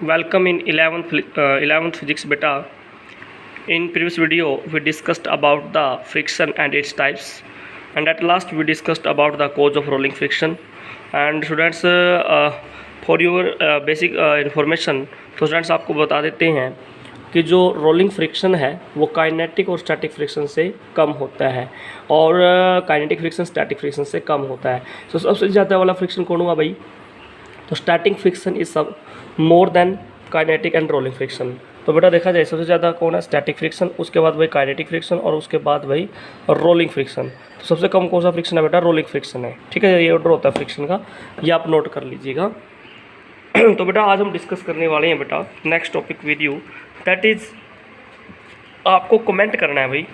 Welcome in 11th physics beta. In previous video we discussed about the friction and its types, and at last we discussed about the cause of rolling friction. And students, for your basic information, तो students आपको बता देते हैं कि जो rolling friction है वो kinetic और स्टैटिक फ्रिक्शन से कम होता है, और काइनेटिक फ्रिक्शन स्टैटिक फ्रिक्शन से कम होता है। तो सबसे ज़्यादा वाला फ्रिक्शन कौन हुआ भाई? तो स्टैटिक फ्रिक्शन इज सब more than kinetic and rolling friction. तो बेटा देखा जाए सबसे ज़्यादा कौन है? स्टैटिक फ्रिक्शन, उसके बाद वही काइनेटिक फ्रिक्शन, और उसके बाद वही रोलिंग फ्रिक्शन। तो सबसे कम कौन सा फ्रिक्शन है बेटा? रोलिंग फ्रिक्शन है। ठीक है, ये ऑर्डर होता है फ्रिक्शन का, ये आप नोट कर लीजिएगा। तो बेटा आज हम डिस्कस करने वाले हैं बेटा next topic with you, that is आपको कमेंट करना है भाई।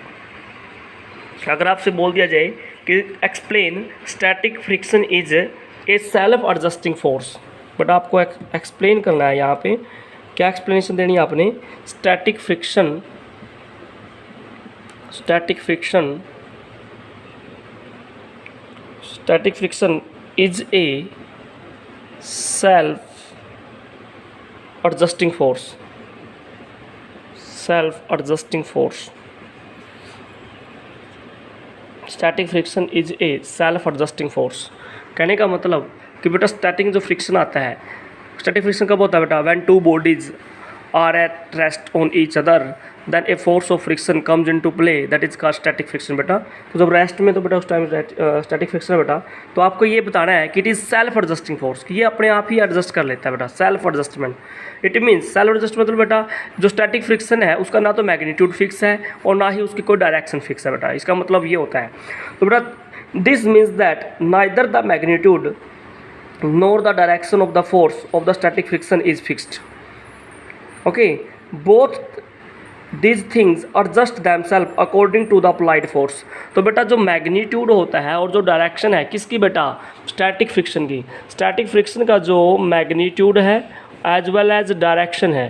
अगर आपसे बोल दिया जाए कि explain static friction is a self adjusting force, but आपको एक्सप्लेन करना है। यहाँ पे क्या एक्सप्लेनेशन देनी है आपने? Static friction is a self adjusting force. Static friction is a self adjusting force. कहने का मतलब कि बेटा स्टैटिक जो फ्रिक्शन आता है, स्टैटिक फ्रिक्शन कब होता है बेटा? When two bodies are at rest on each other then a force of friction comes into play, that is called static friction बेटा। तो जब रेस्ट में तो बेटा उस टाइम स्टैटिक फ्रिक्शन है बेटा। तो आपको ये बताना है कि it is self adjusting force, कि ये अपने आप ही एडजस्ट कर लेता है बेटा। Self adjustment, it means self adjustment मतलब बेटा जो स्टैटिक फ्रिक्शन है उसका ना तो मैग्नीट्यूड फिक्स है और ना ही उसकी कोई डायरेक्शन फिक्स है बेटा। इसका मतलब ये होता है। तो बेटा this means that neither the magnitude nor the direction of the force of the static friction is fixed. Okay, both these things adjust themselves according to the applied force. तो बेटा जो मैग्नीट्यूड होता है और जो डायरेक्शन है किसकी बेटा? स्टैटिक फ्रिक्शन की। स्टैटिक फ्रिक्शन का जो मैग्नीट्यूड है एज वेल एज डायरेक्शन है,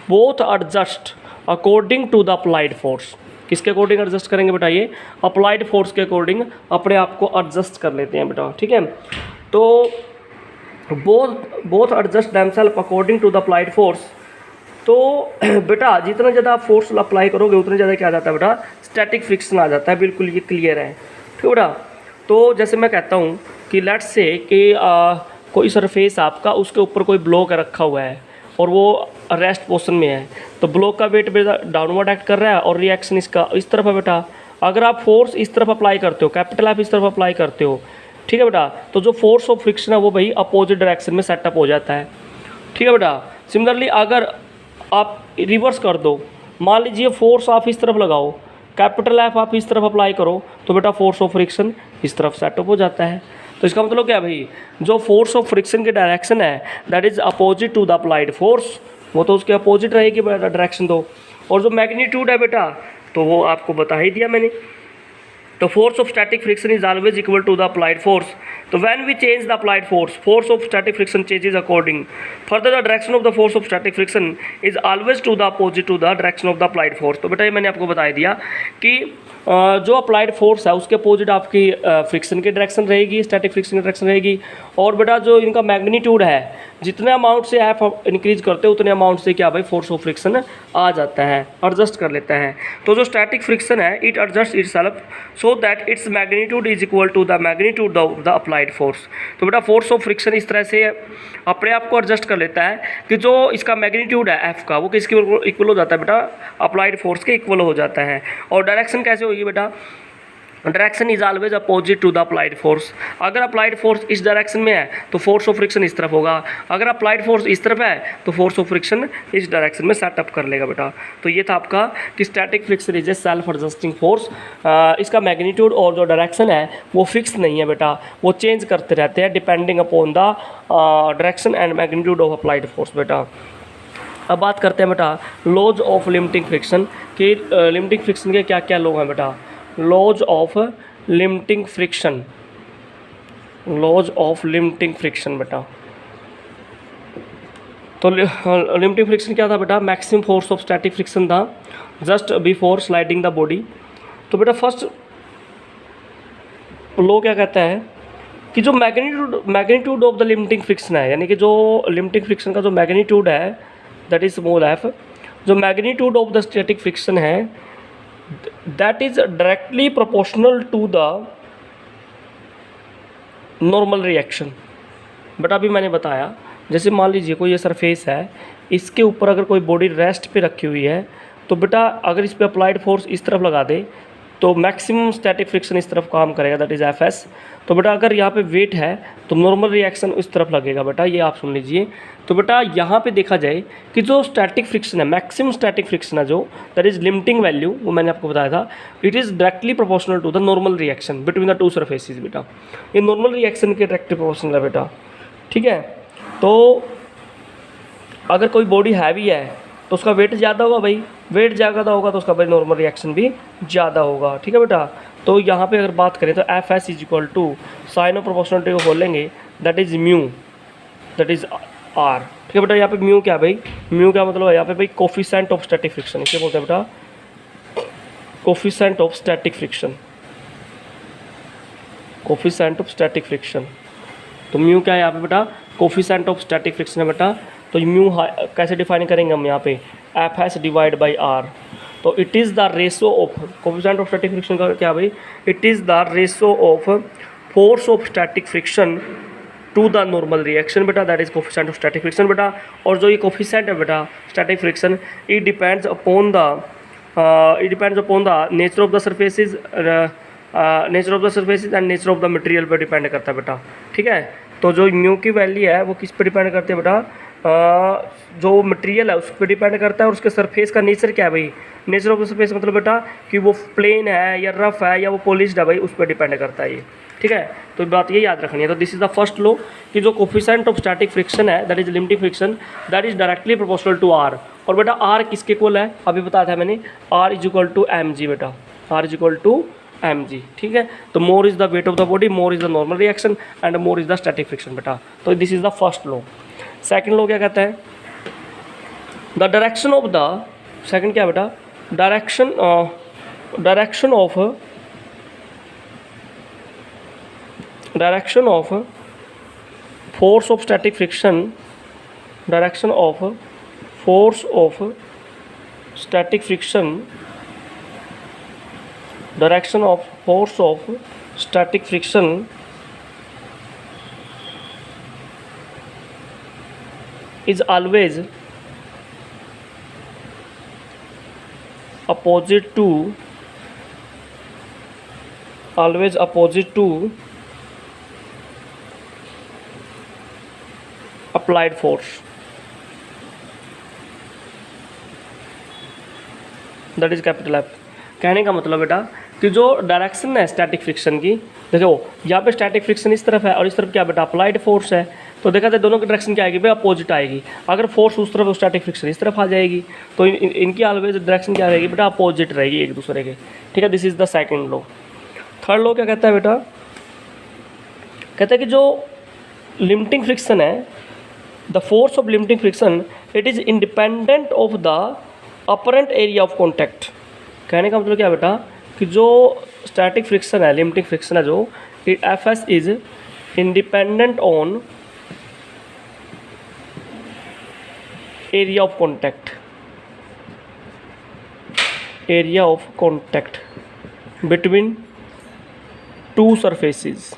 both adjust according to the applied force. किसके अकॉर्डिंग एडजस्ट करेंगे बेटा? ये अप्लाइड फोर्स के अकॉर्डिंग अपने आप को एडजस्ट कर लेते हैं बेटा। ठीक है, तो both adjust themself according to the applied force. तो बेटा जितना ज़्यादा आप फोर्स अप्लाई करोगे उतना ज़्यादा क्या आ जाता है बेटा? स्टैटिक फ्रिक्शन आ जाता है। बिल्कुल ये क्लियर है। ठीक है बेटा। तो जैसे मैं कहता हूँ कि लेट्स से कि कोई सरफेस आपका, उसके ऊपर कोई ब्लॉक रखा हुआ है और वो रेस्ट पोजिशन में है, तो ब्लॉक का वेट बेटा डाउनवर्ड एक्ट कर रहा है और रिएक्शन इसका इस तरफ है बेटा। अगर आप फोर्स इस तरफ अप्लाई करते हो, कैपिटल आप इस तरफ अप्लाई करते हो, ठीक है बेटा, तो जो फोर्स ऑफ फ्रिक्शन है वो भाई अपोजिट डायरेक्शन में सेटअप हो जाता है। ठीक है बेटा। सिमिलरली अगर आप रिवर्स कर दो, मान लीजिए फोर्स आप इस तरफ लगाओ, कैपिटल एफ आप इस तरफ अप्लाई करो, तो बेटा फोर्स ऑफ फ्रिक्शन इस तरफ सेटअप हो जाता है। तो इसका मतलब क्या भाई? जो फोर्स ऑफ फ्रिक्शन की डायरेक्शन है that is opposite to the applied force, वो तो उसके अपोजिट रहेगी बेटा डायरेक्शन। तो और जो मैग्नीट्यूड है बेटा तो वो आपको बता ही दिया मैंने। तो force of static friction is always equal to the applied force. तो when we change the applied force of static friction changes according further the direction of the force of static friction is always to the opposite to the direction of the applied force. तो बेटा ये मैंने आपको बता दिया कि जो applied force है उसके अपोजिट आपकी फ्रिक्शन की डायरेक्शन रहेगी, स्टैटिक फ्रिक्शन की डायरेक्शन रहेगी। और बेटा जो इनका मैग्नीट्यूड है, जितने अमाउंट से एफ इंक्रीज करते हो उतने अमाउंट से क्या भाई फोर्स ऑफ फ्रिक्शन आ जाता है, एडजस्ट कर लेता है। तो जो स्टैटिक फ्रिक्शन है it adjust itself so that its magnitude is equal to the magnitude of the applied force. तो बेटा फोर्स ऑफ फ्रिक्शन इस तरह से अपने आप को एडजस्ट कर लेता है कि जो इसका मैग्नीट्यूड है एफ का वो किसके इक्वल हो जाता है बेटा? अप्लाइड फोर्स के इक्वल हो जाता है। और डायरेक्शन कैसे होगी बेटा? Direction is always opposite to the applied force. अगर अप्लाइड फोर्स इस डायरेक्शन में है तो फोर्स ऑफ फ्रिक्शन इस तरफ होगा, अगर अप्लाइड फोर्स इस तरफ है तो फोर्स ऑफ फ्रिक्शन इस डायरेक्शन में सेटअप कर लेगा बेटा। तो ये था आपका कि static friction is a self adjusting force. इसका मैग्नीट्यूड और जो डायरेक्शन है वो फिक्स नहीं है बेटा, वो चेंज करते रहते हैं depending upon the direction and magnitude of applied force बेटा। अब बात करते हैं बेटा लॉज ऑफ लिमिटिंग फ्रिक्शन कि लिमिटिंग फ्रिक्शन के क्या क्या लॉ हैं बेटा? लॉज ऑफ लिमिटिंग फ्रिक्शन, बेटा। तो लिमिटिंग फ्रिक्शन क्या था बेटा? Maximum force of static friction था just before sliding the body. तो बेटा फर्स्ट लॉ क्या कहता है कि जो magnitude of the limiting friction है, यानी कि जो लिमिटिंग फ्रिक्शन का जो मैग्नीट्यूड है दैट इज स्मॉल एफ। जो magnitude of the static friction है that is directly proportional to the normal reaction. But अभी मैंने बताया जैसे मान लीजिए कोई ये सरफेस है, इसके ऊपर अगर कोई बॉडी रेस्ट पे रखी हुई है तो बेटा अगर इस पर अप्लाइड फोर्स इस तरफ लगा दे तो मैक्सिमम स्टैटिक फ्रिक्शन इस तरफ काम करेगा, दैट इज़ एफ एस। तो बेटा अगर यहाँ पे वेट है तो नॉर्मल रिएक्शन इस तरफ लगेगा बेटा, ये आप सुन लीजिए। तो बेटा यहाँ पे देखा जाए कि जो स्टैटिक फ्रिक्शन है, मैक्सिमम स्टैटिक फ्रिक्शन है जो दैट इज़ लिमिटिंग वैल्यू, वो मैंने आपको बताया था, it is directly proportional to the normal reaction between the two surfaces बेटा। ये नॉर्मल रिएक्शन के डायरेक्टली प्रोपोर्शनल है बेटा, ठीक है। तो अगर कोई बॉडी हैवी है तो उसका वेट ज़्यादा होगा भाई, वेट ज़्यादा होगा तो उसका भाई नॉर्मल रिएक्शन भी ज़्यादा होगा, ठीक है बेटा। तो यहाँ पे अगर बात करें तो F S is equal to sign of proportionality को बोलेंगे that is mu, that is R, ठीक है बेटा। यहाँ पे म्यू क्या भाई, म्यू क्या मतलब है यहाँ पे भाई कोफिशिएंट ऑफ स्टैटिक फ्रिक्शन, इसे बोलते हैं बेटा coefficient of static friction, coefficient of static friction. तो म्यू क्या है यहाँ पे बेटा, कोफिशिएंट ऑफ स्टैटिक फ्रिक्शन है बेटा। तो म्यू कैसे डिफाइन करेंगे हम यहाँ पे, F S divide by R. तो it is the ratio of coefficient of static friction का क्या भाई, it is the ratio of force of static friction to the normal reaction बेटा, that is coefficient of static friction बेटा। और जो ये coefficient है बेटा static friction, it depends upon the nature of the surfaces, nature of the surfaces and nature of the material पर depend करता है बेटा, ठीक है। तो जो म्यू की वैल्यू है वो किस पे डिपेंड करती है बेटा, जो मटेरियल है उस पर डिपेंड करता है और उसके सरफेस का नेचर क्या है भाई, नेचर ऑफ द सरफेस मतलब बेटा कि वो प्लेन है या रफ है या वो पॉलिश्ड है भाई, उस पर डिपेंड करता है ये, ठीक है। तो बात ये याद रखनी है। तो this is the first law कि जो कोफिशिएंट ऑफ स्टैटिक फ्रिक्शन है that is limiting friction, that is directly proportional to R. और बेटा आर किसके इक्वल है, अभी बताया था मैंने, R is equal to M G बेटा, R is equal to M G, ठीक है। तो more is the weight of the body, more is the normal reaction and more is the static friction बेटा। तो this is the first law. Second law क्या कहता है, the direction of the, second क्या बेटा, direction of force of static friction, direction of force of static friction, direction of force of static friction is always opposite to applied force, that is capital F। कहने का मतलब बेटा कि जो direction है static friction की, देखो यहाँ पे स्टैटिक फ्रिक्शन इस तरफ है और इस तरफ क्या बेटा अप्लाइड फोर्स है, तो देखा जाए दोनों की डायरेक्शन क्या आएगी भाई, अपोजिट आएगी। अगर फोर्स उस तरफ स्टैटिक फ्रिक्शन इस तरफ आ जाएगी तो इनकी ऑलवेज डायरेक्शन क्या रहेगी बेटा, अपोजिट रहेगी एक दूसरे के, ठीक है। This is the second law. Third law क्या कहता है बेटा, कहता है कि जो लिमिटिंग फ्रिक्शन है, the force of limiting friction it is independent of the apparent area of contact. कहने का मतलब क्या बेटा कि जो स्टैटिक फ्रिक्शन है, लिमिटिंग फ्रिक्शन है जो, F S is independent on area of contact, area of contact between two surfaces.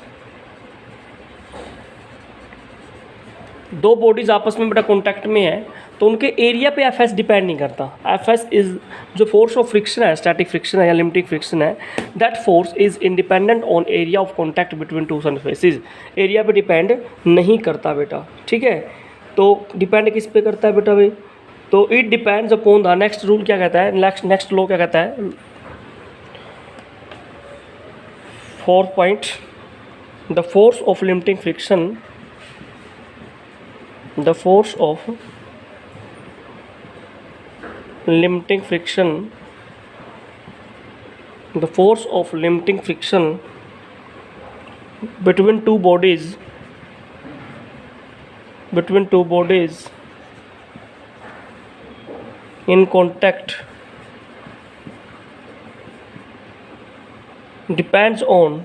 दो बॉडीज आपस में बेटा कॉन्टैक्ट में है तो उनके एरिया पे एफ एस डिपेंड नहीं करता। एफ एस इज जो फोर्स ऑफ फ्रिक्शन है, स्टैटिक फ्रिक्शन है या लिमिटिंग फ्रिक्शन है, that force is independent on area of contact between two surfaces. Area पे डिपेंड नहीं करता बेटा, ठीक है। तो डिपेंड किस पे करता है बेटा भाई, तो it depends upon the, next rule क्या कहता है, नेक्स्ट लॉ क्या कहता है, 4 point, the force of limiting friction, the force of limiting friction, the force of limiting friction between two bodies in contact depends on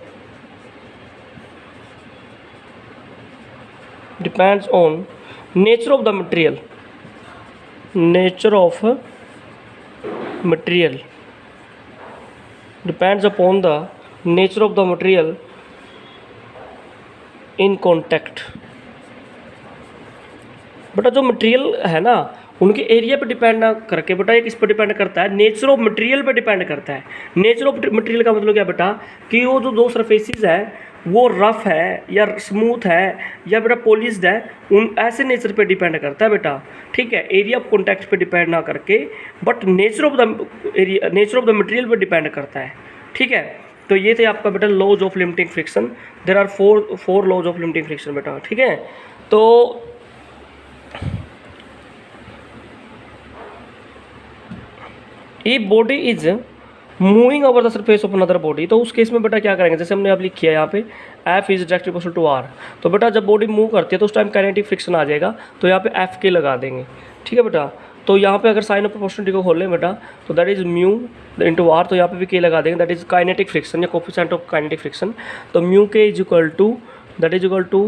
nature of the material, nature of material depends upon the nature of the material in contact. बेटा जो material है ना उनके area पे depend ना करके बेटा ये किस पर डिपेंड करता है, नेचर ऑफ मटेरियल पे डिपेंड करता है। नेचर ऑफ मटेरियल का मतलब क्या बेटा कि वो जो दो सरफेसेस है वो रफ है या स्मूथ है या बेटा पॉलिश्ड है, उन ऐसे नेचर पे डिपेंड करता है बेटा। ठीक है, एरिया ऑफ कॉन्टैक्ट पे डिपेंड ना करके but nature of the area, nature of the material पे डिपेंड करता है। ठीक है, तो ये थे आपका बेटा laws of limiting friction. There are four laws of limiting friction बेटा। ठीक है, तो ये body is moving over the surface of another body, तो उस केस में बेटा क्या करेंगे, जैसे हमने अब लिखी है यहाँ पे F is directly proportional to R, तो बेटा जब बॉडी मूव करती है तो उस टाइम काइनेटिक फ्रिक्शन आ जाएगा, तो यहाँ पे एफ के लगा देंगे। ठीक है बेटा, तो यहाँ पे अगर साइन ऑफ प्रोपोर्शनलिटी को खोल लें बेटा तो that is mu into R, तो यहाँ पे भी के लगा देंगे, दैट इज काइनेटिक फ्रिक्शन या कोफिशिएंट ऑफ काइनेटिक फ्रिक्शन। तो mu K is equal to that is equal to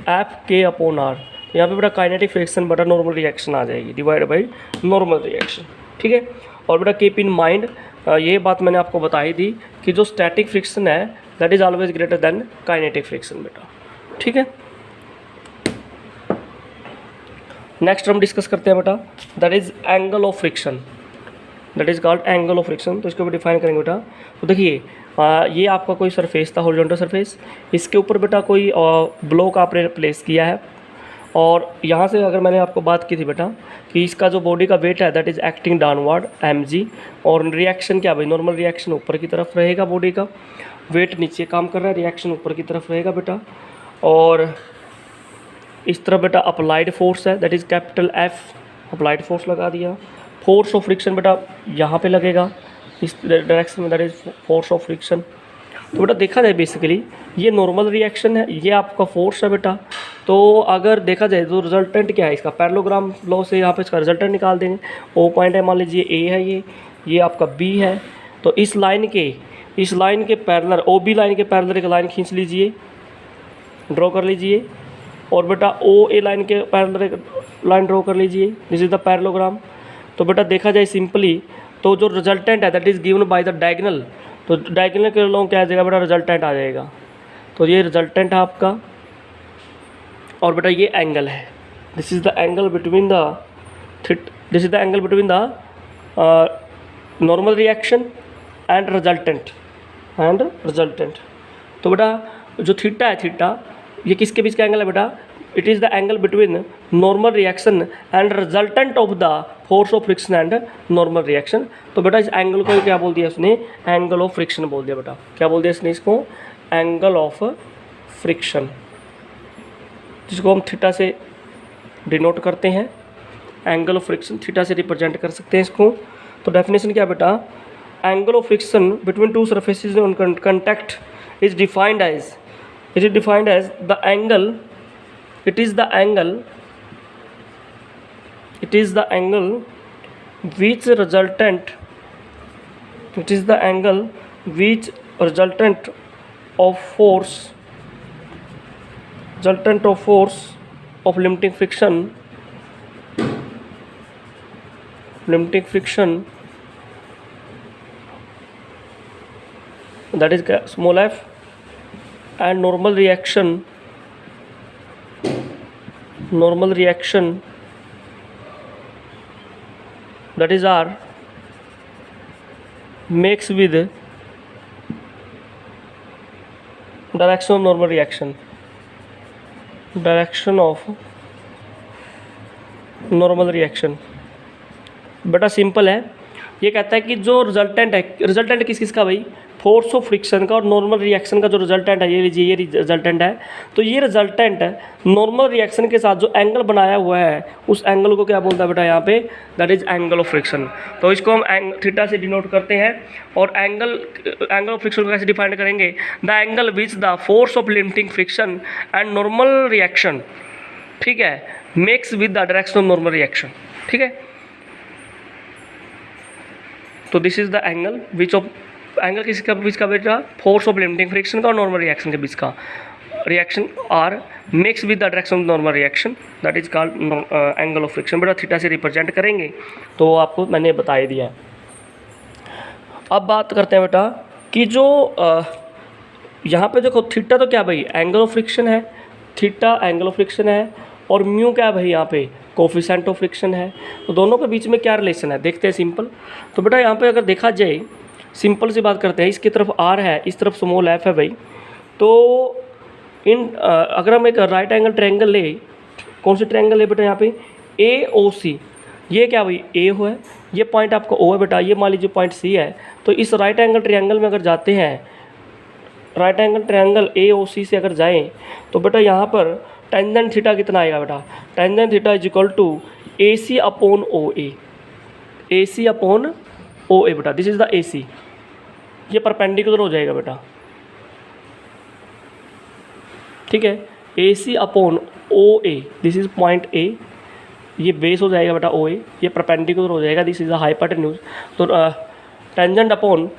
F K upon R, यहाँ पे बेटा काइनेटिक फ्रिक्शन बेटा नॉर्मल रिएक्शन आ जाएगी डिवाइड बाई नॉर्मल रिएक्शन। ठीक है, और बेटा कीप इन माइंड ये बात मैंने आपको बताई थी कि जो स्टैटिक फ्रिक्शन है that is always greater than kinetic friction बेटा। ठीक है, नेक्स्ट हम डिस्कस करते हैं बेटा that is angle of friction, that is called angle of friction. तो इसको भी डिफाइन करेंगे बेटा। तो देखिए ये आपका कोई सरफेस था, हॉरिजॉन्टल सरफेस, इसके ऊपर बेटा कोई ब्लॉक आपने प्लेस किया है, और यहाँ से अगर मैंने आपको बात की थी बेटा कि इसका जो बॉडी का वेट है that is acting downward mg, और रिएक्शन क्या भाई, नॉर्मल रिएक्शन ऊपर की तरफ रहेगा, बॉडी का वेट नीचे काम कर रहा है, रिएक्शन ऊपर की तरफ रहेगा बेटा। और इस तरह बेटा अप्लाइड फोर्स है that is capital F, applied force लगा दिया। फोर्स ऑफ फ्रिक्शन बेटा यहाँ पे लगेगा इस डायरेक्शन में, that is force of friction. तो बेटा देखा जाए बेसिकली ये नॉर्मल रिएक्शन है, ये आपका फोर्स है बेटा। तो अगर देखा जाए तो रिजल्टेंट क्या है इसका, पैरेललोग्राम लॉ से यहाँ पे इसका रिजल्टेंट निकाल देंगे। ओ पॉइंट है, मान लीजिए ए है, ये आपका बी है, तो इस लाइन के पैरेलल, ओ बी लाइन के पैरेलल एक लाइन खींच लीजिए, ड्रॉ कर लीजिए, और बेटा ओ ए लाइन के पैरेलल एक लाइन ड्रॉ कर लीजिए, दिस इज द पैरेललोग्राम। तो बेटा देखा जाए सिंपली तो जो रिजल्टेंट है that is given by the diagonal, तो डायगोनल के लॉन्ग क्या आ जाएगा बेटा, रिजल्टेंट आ जाएगा। तो ये रिजल्टेंट है आपका, और बेटा ये एंगल है, this is the angle between the normal reaction and resultant तो बेटा जो थीटा है, थीटा ये किसके बीच का एंगल है बेटा, it is the angle between normal reaction and resultant of the force of friction and normal reaction. तो बेटा इस एंगल को क्या बोल दिया उसने, एंगल ऑफ फ्रिक्शन बोल दिया बेटा। क्या बोल दिया इसने इसको, एंगल ऑफ फ्रिक्शन, जिसको हम थीटा से डिनोट करते हैं, एंगल ऑफ फ्रिक्शन थीटा से रिप्रेजेंट कर सकते हैं इसको। तो डेफिनेशन क्या बेटा, angle of friction between two surfaces on contact is defined as the angle, it is the angle which resultant of force of limiting friction that is small f, and normal reaction that is R makes with direction of normal reaction, बेटा simple है। ये कहता है कि जो resultant है, resultant किस का भाई, फोर्स ऑफ फ्रिक्शन का और नॉर्मल रिएक्शन का जो रिजल्टेंट है, ये लीजिए ये रिजल्टेंट है। तो ये रिजल्टेंट है नॉर्मल रिएक्शन के साथ जो एंगल बनाया हुआ है उस एंगल को क्या बोलता है बेटा यहाँ पे, that is angle of friction. तो इसको हम थीटा से डिनोट करते हैं। और एंगल ऑफ फ्रिक्शन को कैसे डिफाइन करेंगे, the angle which the force of limiting friction and normal reaction, ठीक है, makes with the direction of normal reaction. ठीक है, तो this is the angle which of, angle किसका बीच का बेटा, फोर्स ऑफ लिमिटिंग फ्रिक्शन का और नॉर्मल रिएक्शन के बीच का। Reaction are mix with the direction of normal reaction, that is called angle of friction. बेटा थीटा से रिप्रेजेंट करेंगे, तो आपको मैंने बता ही दिया है। अब बात करते हैं बेटा कि जो यहाँ पे देखो थीटा तो क्या भाई एंगल ऑफ फ्रिक्शन है, थीटा एंगल ऑफ फ्रिक्शन है, और म्यू क्या है भाई यहाँ पे कोफिशिएंट ऑफ फ्रिक्शन है। तो दोनों के बीच में क्या रिलेशन है देखते हैं सिंपल। तो बेटा यहाँ पे अगर देखा जाए सिंपल सी बात करते हैं, इसकी तरफ आर है, इस तरफ स्मॉल एफ है भाई। तो अगर हम एक राइट एंगल ट्रायंगल ले, कौन सी ट्रायंगल है बेटा यहाँ पे ए ओ सी, ये क्या भाई ए हो है, ये पॉइंट आपका ओ है बेटा, ये मान लीजिए पॉइंट सी है। तो इस राइट एंगल ट्रायंगल में अगर जाते हैं, राइट एंगल ट्रायंगल ए ओ सी से अगर जाएं तो बेटा यहाँ पर टेंजेंट थीटा कितना आएगा बेटा, tangent theta is equal to A C upon O A, A C upon O A बेटा, this is the A C, ये परपेंडिकुलर हो जाएगा बेटा, ठीक है। A C upon O A, this is point A, ये बेस हो जाएगा बेटा ओ ए, ये परपेंडिकुलर हो जाएगा, दिस इज द हाइपोटेन्यूज। तो टेंजेंट अपॉन,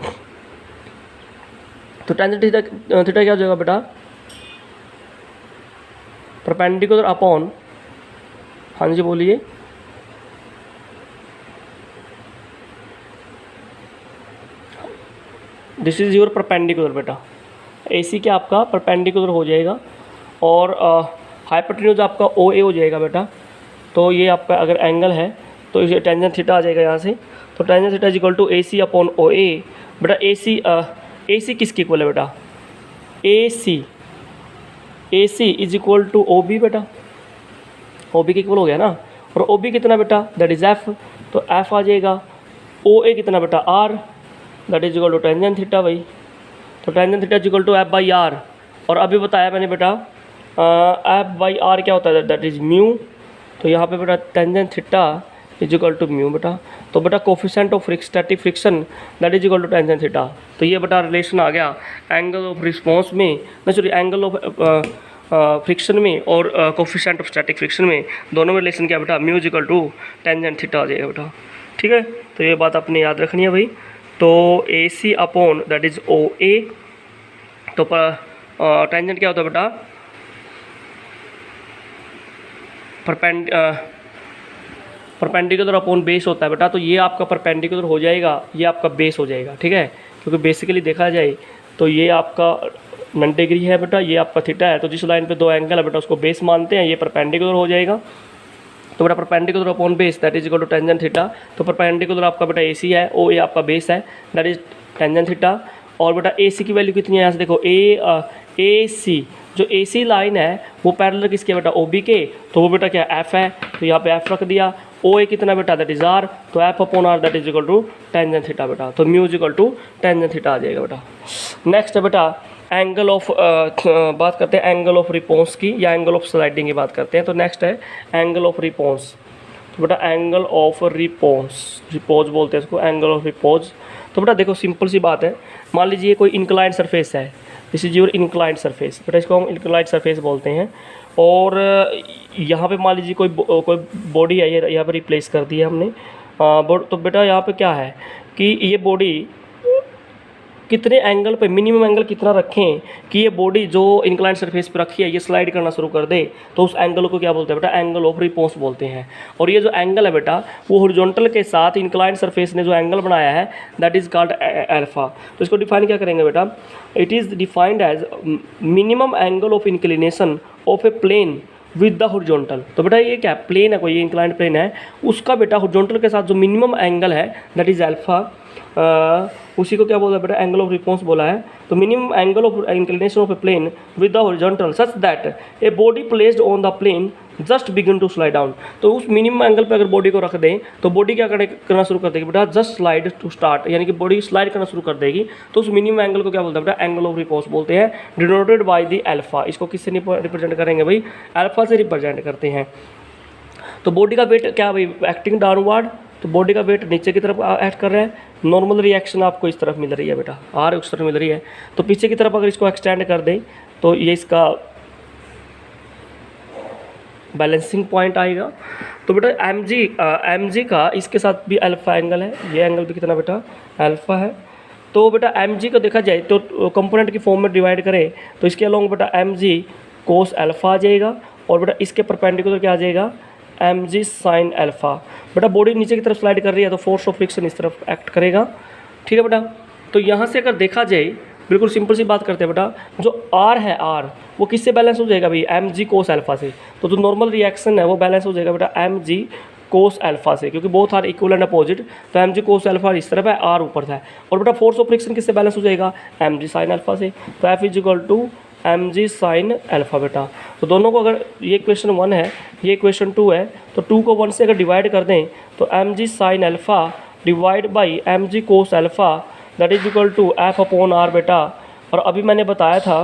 तो टेंजेंट थीटा क्या हो जाएगा बेटा, परपेंडिकुलर अपॉन, हाँ जी बोलिए, दिस इज योर परपेंडिकुलर बेटा, ए सी क्या आपका परपेंडिकुलर हो जाएगा, और हाइपोटेन्यूज आपका ओ ए हो जाएगा बेटा। तो ये आपका अगर एंगल है तो इसे टेंजेंट थीटा आ जाएगा यहाँ से। तो tangent theta is equal to A C upon O A बेटा। ए सी किसकी इक्वल है बेटा, A C is equal to O B बेटा, ओ बी के इक्वल हो गया ना। और ओ बी कितना बेटा, दैट इज एफ, तो एफ आ जाएगा। ओ ए कितना बेटा R, that is equal to tangent theta भाई। तो tangent theta is equal to F by R, और अभी बताया मैंने बेटा एफ बाई आर क्या होता है, दैट इज म्यू। तो यहाँ पे बेटा tangent theta is equal to mu बेटा। तो बेटा coefficient of static friction that is equal to tangent theta. तो ये बेटा रिलेशन आ गया एंगल ऑफ रिस्पॉन्स में, सॉरी एंगल ऑफ फ्रिक्शन में और कोफिशिएंट ऑफ स्टैटिक फ्रिक्शन में, दोनों में रिलेशन क्या बेटा, mu is equal to tangent theta आ जाएगा बेटा, ठीक है। तो ये बात आपने याद रखनी है भाई। तो ए सी अपॉन दैट इज ओ ए, तो टेंजेंट क्या होता है बेटा, परपेंडिकुलर अपॉन बेस होता है बेटा। तो ये आपका परपेंडिकुलर हो जाएगा, ये आपका बेस हो जाएगा, ठीक है। क्योंकि बेसिकली देखा जाए तो ये आपका 90 डिग्री है बेटा, ये आपका थीटा है। तो जिस लाइन पे दो एंगल है बेटा उसको बेस मानते हैं, ये परपेंडिकुलर हो जाएगा। तो बेटा perpendicular upon base that is equal to tangent theta. तो परपेंडिकुलर आपका बेटा ए सी है, ओ ए आपका बेस है, दैट इज टेंजेंट थीटा। और बेटा ए सी की वैल्यू कितनी है, यहाँ से देखो ए सी, जो ए सी लाइन है वो पैरेलल किसके बेटा, ओ बी के। तो वो बेटा क्या एफ है, तो यहाँ पे एफ रख दिया। ओ ए कितना बेटा, दैट इज आर, तो F upon R that is equal to tangent theta बेटा। तो mu is equal to tangent theta आ जाएगा बेटा। नेक्स्ट है बेटा एंगल ऑफ, बात करते हैं एंगल ऑफ रिस्पॉन्स की या एंगल ऑफ स्लाइडिंग की बात करते हैं। तो नेक्स्ट है एंगल ऑफ रिस्पॉन्स। तो बेटा एंगल ऑफ रिपोज बोलते हैं इसको, एंगल ऑफ रिपोज। तो बेटा देखो सिंपल सी बात है, मान लीजिए कोई इंक्लाइंड सरफेस है, this is your inclined surface बेटा, इसको हम इंक्लाइंड सरफेस बोलते हैं। और यहाँ पे मान लीजिए कोई बॉडी है, ये यहाँ पर रिप्लेस कर दी है हमने। तो बेटा यहाँ पे क्या है कि ये बॉडी कितने एंगल पे, मिनिमम एंगल कितना रखें कि ये बॉडी जो इंक्लाइंड सरफेस पे रखी है ये स्लाइड करना शुरू कर दे, तो उस एंगल को क्या बोलते हैं बेटा, एंगल ऑफ रिस्पॉन्स बोलते हैं। और ये जो एंगल है बेटा वो हॉरिजॉन्टल के साथ इंक्लाइंड सरफेस ने जो एंगल बनाया है दैट इज कॉल्ड अल्फा। तो इसको डिफाइन क्या करेंगे बेटा, it is defined as minimum angle of inclination of a plane with the horizontal. तो बेटा ये क्या प्लेन है, कोई ये इंक्लाइंड प्लेन है, उसका बेटा हॉरिजॉन्टल के साथ जो मिनिमम एंगल है दैट इज अल्फा, उसी को क्या बोला बेटा, एंगल ऑफ रिस्पॉन्स बोला है। तो minimum angle of inclination of a plane with the horizontal such that a body placed on the plane just begin to slide down. तो उस मिनिमम एंगल पे अगर बॉडी को रख दें तो बॉडी क्या करना शुरू कर देगी बेटा, जस्ट स्लाइड टू स्टार्ट, यानी कि बॉडी स्लाइड करना शुरू कर देगी। तो उस मिनिमम एंगल को क्या बोलते हैं बेटा, एंगल ऑफ रिस्पॉन्स बोलते हैं, डिनोटेड बाय द अल्फा। इसको किससे रिप्रेजेंट करेंगे भाई, अल्फा से रिप्रेजेंट करते हैं। तो बॉडी का वेट क्या भाई, एक्टिंग डाउनवर्ड, तो बॉडी का वेट नीचे की तरफ एक्ट कर रहा है। नॉर्मल रिएक्शन आपको इस तरफ मिल रही है बेटा, आर उस तरफ मिल रही है। तो पीछे की तरफ अगर इसको एक्सटेंड कर दें तो ये इसका बैलेंसिंग पॉइंट आएगा। तो बेटा एम जी का इसके साथ भी अल्फा एंगल है, ये एंगल भी कितना बेटा, अल्फा है। तो बेटा एम जी को देखा जाए तो कंपोनेंट की फॉर्म में डिवाइड करें तो इसके अलोंग बेटा एम जी कोस अल्फ़ा आ जाएगा, और बेटा इसके परपेंडिकुलर क्या आ जाएगा, एम जी साइन अल्फ़ा। बेटा बॉडी नीचे की तरफ स्लाइड कर रही है तो फोर्स ऑफ फ्रिक्शन इस तरफ एक्ट करेगा। ठीक है बेटा, तो यहाँ से अगर देखा जाए, बिल्कुल सिंपल सी बात करते हैं बेटा, जो आर है आर वो किससे बैलेंस हो जाएगा भाई, एम जी कोस अल्फ़ा से। तो जो नॉर्मल रिएक्शन है वो बैलेंस हो जाएगा बेटा एम जी कोस अल्फ़ा से, क्योंकि both are equal and opposite. तो एम जी कोस अल्फ़ा इस तरफ है, आर ऊपर था। और बेटा फोर्स ऑफ फ्रिक्शन किससे बैलेंस हो जाएगा, एम जी साइन अल्फ़ा से। तो F is equal to M G sine alpha बेटा। तो दोनों को अगर ये क्वेश्चन 1 है, ये क्वेश्चन 2 है, तो 2 को 1 से अगर डिवाइड कर दें तो M G sine alpha divide by M G cos alpha that is equal to F upon R बेटा। और अभी मैंने बताया था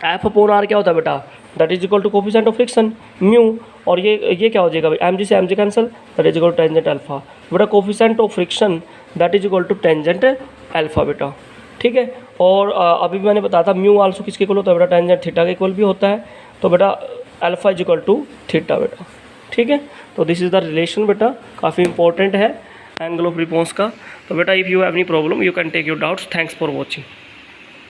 एफ अपॉन आर क्या होता है बेटा, that is equal to coefficient of friction mu. और ये क्या हो जाएगा भाई, एम जी से M G cancel, that is equal to tangent alpha बेटा। Coefficient of friction that is equal to tangent alpha बेटा। ठीक है, और अभी मैंने बताया था म्यू आल्सो किसके इक्वल होता है बेटा, टेंजेंट थीटा के इक्वल भी होता है। तो बेटा alpha is equal to theta बेटा। ठीक है, तो दिस इज़ द रिलेशन बेटा, काफ़ी इंपॉर्टेंट है एंगल ऑफ रिस्पॉन्स का। तो बेटा if you have any problem you can take your doubts. Thanks for watching.